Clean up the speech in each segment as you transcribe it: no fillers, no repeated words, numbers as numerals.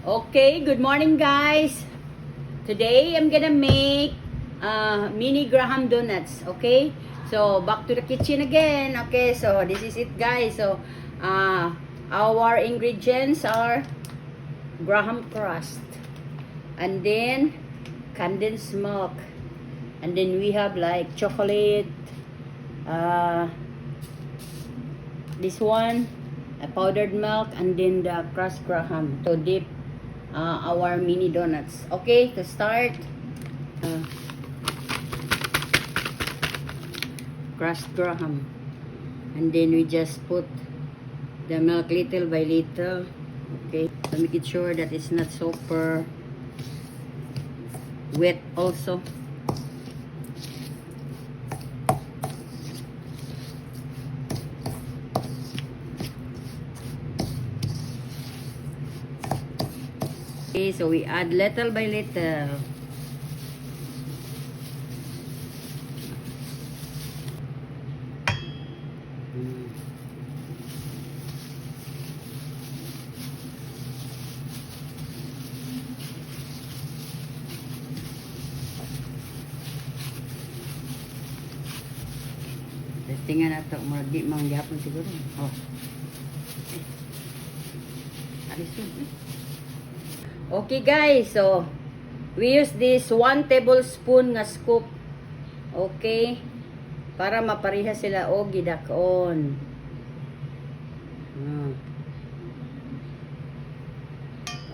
Okay, good morning guys. Today I'm gonna make mini Graham donuts. Okay, so back to the kitchen again. Okay, so this is it guys. So our ingredients are Graham crust, and then condensed milk, and then we have like chocolate, this one, powdered milk, and then the crushed Graham to dip our mini donuts. Okay, to start, crushed Graham, and then we just put the milk little by little. Okay, to make it sure that it's not super wet also. Okay, so we add little by little. Testingan na ito. Di mang gihapon siguro. Oh. Alis yun. Okay guys, so we use this 1 tablespoon nga scoop. Okay? Para mapareha sila o gidakon.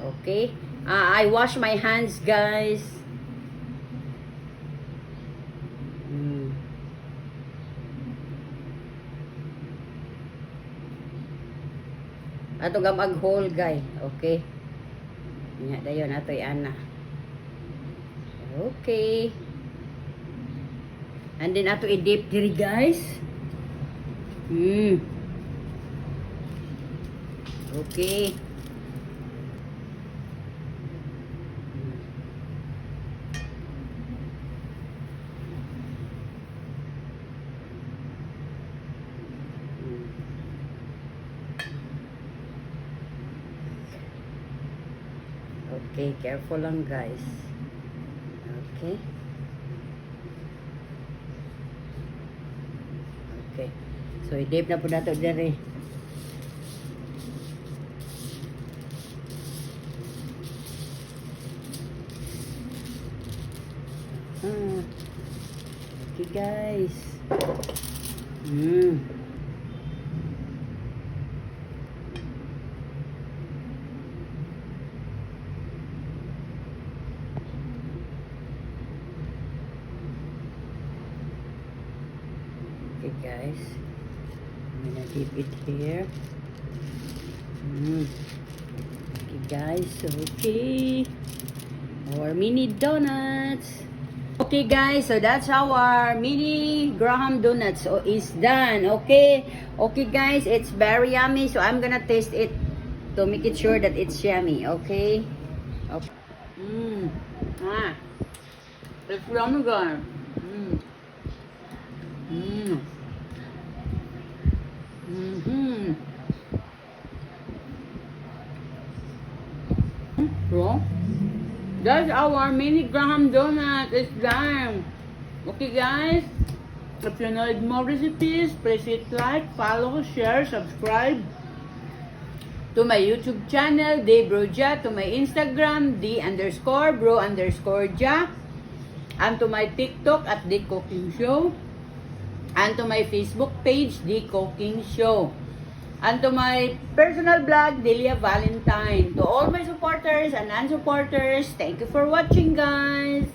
Okay? I wash my hands guys. Ato gamag hole guys. Okay? Nya dayon atoy ana. Okay. And then ato i-dip diri guys. Okay. Okay, careful lang guys. Okay. Okay. So i-dip na po nato diri. Okay guys. Okay guys, I'm gonna dip it here. Okay guys, okay, our mini donuts. Okay guys, so that's our mini Graham donuts is done. Okay guys, it's very yummy, so I'm gonna taste it to make it sure that it's yummy. Okay. It's yummy guys. So, that's our mini Graham donut is done. Okay guys, if you need more recipes, please hit like, follow, share, subscribe to my YouTube channel, DBroja, to my Instagram, D_bro_ja, and to my TikTok at The Cooking Show, and to my Facebook page, The Cooking Show, and to my personal blog, Delia Valentine. To all my supporters and non-supporters, thank you for watching guys.